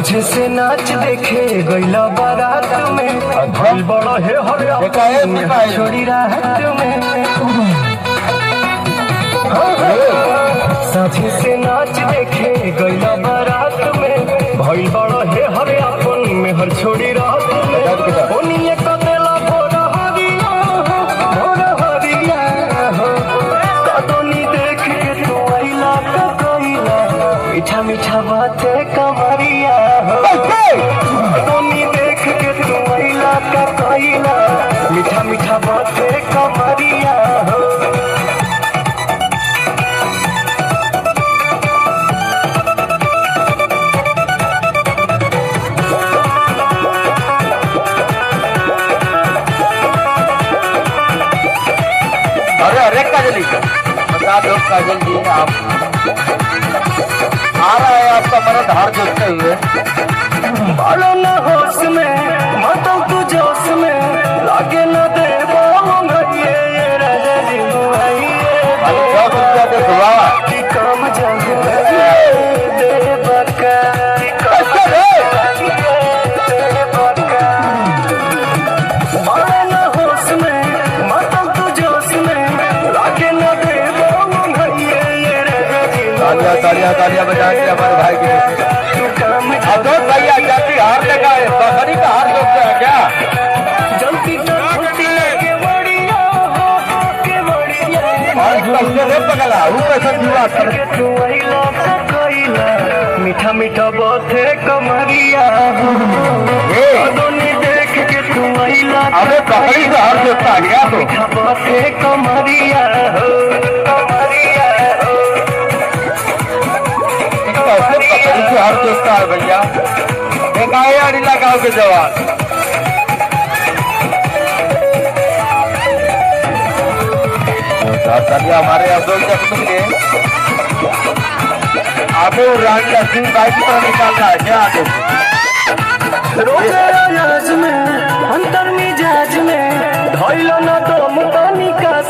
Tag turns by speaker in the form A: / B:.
A: साझे से नाच देखे गईला बारात में भल बड़ा है हर छोड़ी राहत में। साझे से नाच देखे गईला बारात में भल बड़ा है हर अपन में हर छोड़ी राहत में। ओनिए कदेला भोरा हरिया हो कदोनी देख के तू आइला तो कइला मीठा मीठा बातें कमरिया हो। कदोनी देख के तू आइला तो कइला मीठा मीठा बातें कमरिया हो।
B: अरे काजल जी बता दो, काजल जी आप आ रहा है आपका मर्द हार जोड़ते हुए।
A: बालो न होश में मतों तू जोश में लागे न दे ये राजा जी की काम जग दे बका बालो न होश में मतों तू जोश में लागे न दे ये राजा जी।
B: तालियां तालियां तालियां बजा के हमारे भाई की अदोक भैया जाती हार लगा है, बकरी का हार जोड़ते हैं क्या?
A: जल्दी के बढ़िया हो के बढ़िया
B: पगला
A: तू आइला तो कइला मीठा मीठा बातें कमरिया हो। दोनी देख के तू आइला
B: अबे बकरी का हार जोड़ता है क्या? तो
A: मीठा बातें कमरिया हो कमरिया हो
B: बकरी से हार जोड़ता है भैया। एक गाँव के जवान हमारे अब्दुल जख्मी के आबू रानी लक्ष्मी बाई की तरह निकालना है क्या? आगे
A: रोज में अंतर मिजाज में धैलो न दम तो निकाल